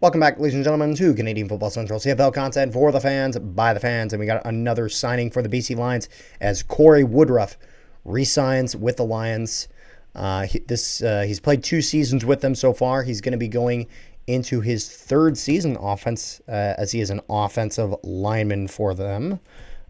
Welcome back, ladies and gentlemen, to Canadian Football Central CFL content for the fans, by the fans, and we got another signing for the BC Lions as Kory Woodruff re-signs with the Lions. He's played 2 seasons with them so far. He's going to be going into his 3rd season as he is an offensive lineman for them.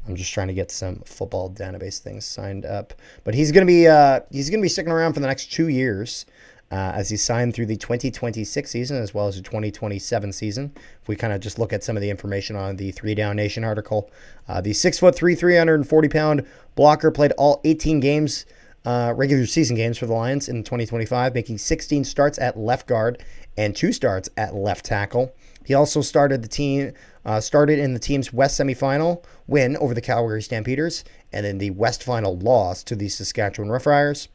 I'm just trying to get some football database things signed up, but he's going to be sticking around for the next 2 years. As he signed through the 2026 season as well as the 2027 season. If we kind of just look at some of the information on the 3 Down Nation article, the 6'3", 340-pound blocker played all 18 games, regular season games for the Lions in 2025, making 16 starts at left guard and 2 starts at left tackle. He also started in the team's West semifinal win over the Calgary Stampeders and then the West final loss to the Saskatchewan Roughriders.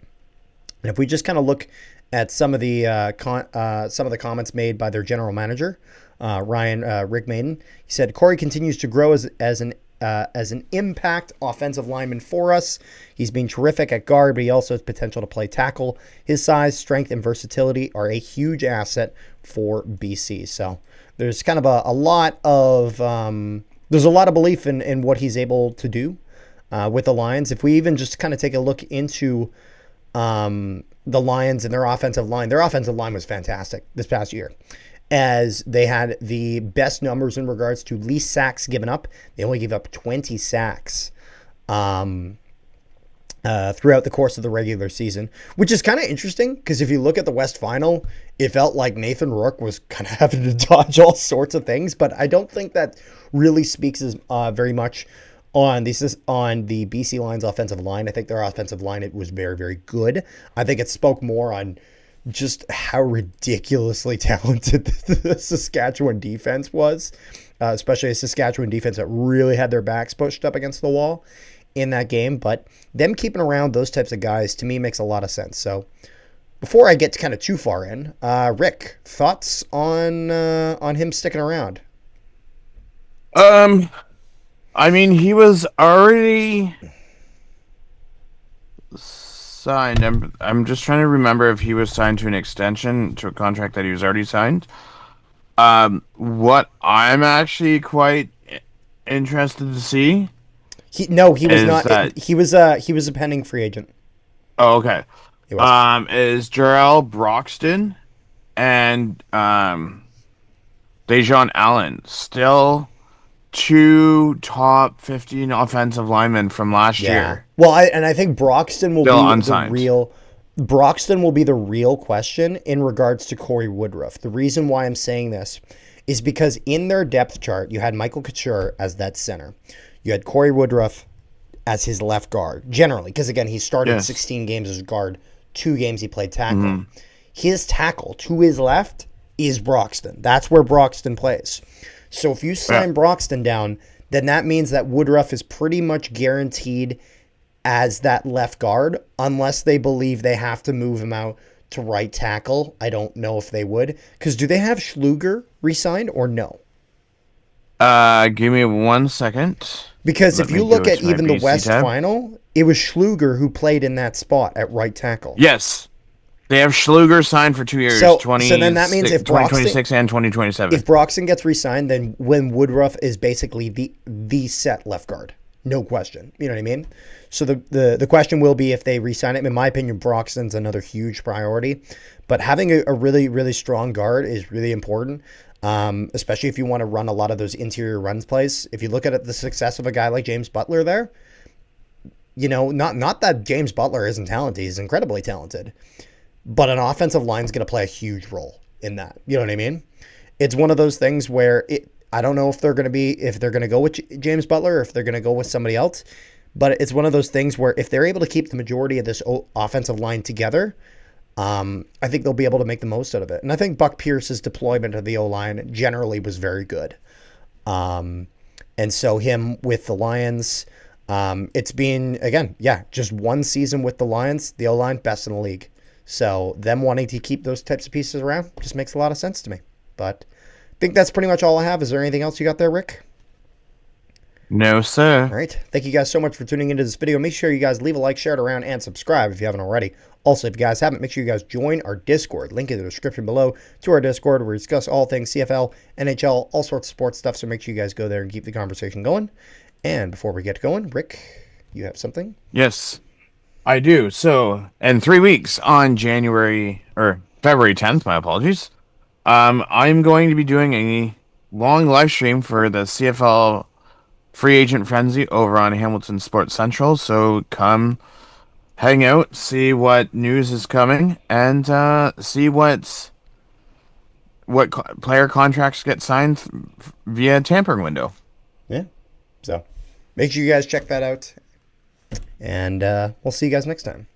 And if we just kind of look at some of the comments made by their general manager, Rick Maiden. He said, Kory continues to grow as an impact offensive lineman for us. He's been terrific at guard, but he also has potential to play tackle. His size, strength, and versatility are a huge asset for BC. So there's kind of a lot of belief in what he's able to do with the Lions. If we even just kind of take a look into the Lions and their offensive line was fantastic this past year, as they had the best numbers in regards to least sacks given up. They only gave up 20 sacks throughout the course of the regular season, which is kind of interesting because if you look at the West Final, it felt like Nathan Rourke was kind of having to dodge all sorts of things, but I don't think that really speaks as very much on the BC Lions offensive line. I think their offensive line, it was very, very good. I think it spoke more on just how ridiculously talented the Saskatchewan defense was, especially a Saskatchewan defense that really had their backs pushed up against the wall in that game. But them keeping around those types of guys, to me, makes a lot of sense. So before I get kind of too far in, Rick, thoughts on him sticking around? I mean, he was already signed. I'm just trying to remember if he was signed to an extension to a contract that he was already signed. What I'm actually quite interested to see. He was not. He was a pending free agent. Oh, okay. He was. Is Jarrell Broxton and Dejon Allen still 2 top 15 offensive linemen from last year? Well, I think Broxton will still be unsigned. Broxton will be the real question in regards to Kory Woodruff. The reason why I'm saying this is because in their depth chart, you had Michael Couture as that center. You had Kory Woodruff as his left guard, generally, because again, he started 16 games as guard, 2 games he played tackle. Mm-hmm. His tackle to his left is Broxton. That's where Broxton plays. So if you sign Broxton down, then that means that Woodruff is pretty much guaranteed as that left guard, unless they believe they have to move him out to right tackle. I don't know if they would. Because do they have Schluger re-signed or no? Give me 1 second. Because if you look at even the West Final, it was Schluger who played in that spot at right tackle. Yes. They have Schluger signed for 2 years, so then that means if 2026 and 2027. If Broxton gets re-signed, then when Woodruff is basically the set left guard, no question. You know what I mean? So the question will be if they re-sign him. In my opinion, Broxton's another huge priority, but having a really, really strong guard is really important, especially if you want to run a lot of those interior runs plays. If you look at the success of a guy like James Butler there, you know, not that James Butler isn't talented. He's incredibly talented. But an offensive line is going to play a huge role in that. You know what I mean? It's one of those things where I don't know if they're going to go with James Butler or if they're going to go with somebody else. But it's one of those things where if they're able to keep the majority of this offensive line together, I think they'll be able to make the most out of it. And I think Buck Pierce's deployment of the O-line generally was very good. And so him with the Lions, it's been, again, just 1 season with the Lions, the O-line, best in the league. So them wanting to keep those types of pieces around just makes a lot of sense to me. But I think that's pretty much all I have. Is there anything else you got there, Rick? No, sir. All right. Thank you guys so much for tuning into this video. Make sure you guys leave a like, share it around, and subscribe if you haven't already. Also, if you guys haven't, make sure you guys join our Discord. Link in the description below to our Discord where we discuss all things CFL, NHL, all sorts of sports stuff. So make sure you guys go there and keep the conversation going. And before we get going, Rick, you have something? Yes, I do. So, in 3 weeks on January or February 10th, my apologies, I'm going to be doing a long live stream for the CFL free agent frenzy over on Hamilton Sports Central. So come hang out, see what news is coming, and see player contracts get signed via tampering window. Yeah. So make sure you guys check that out. And we'll see you guys next time.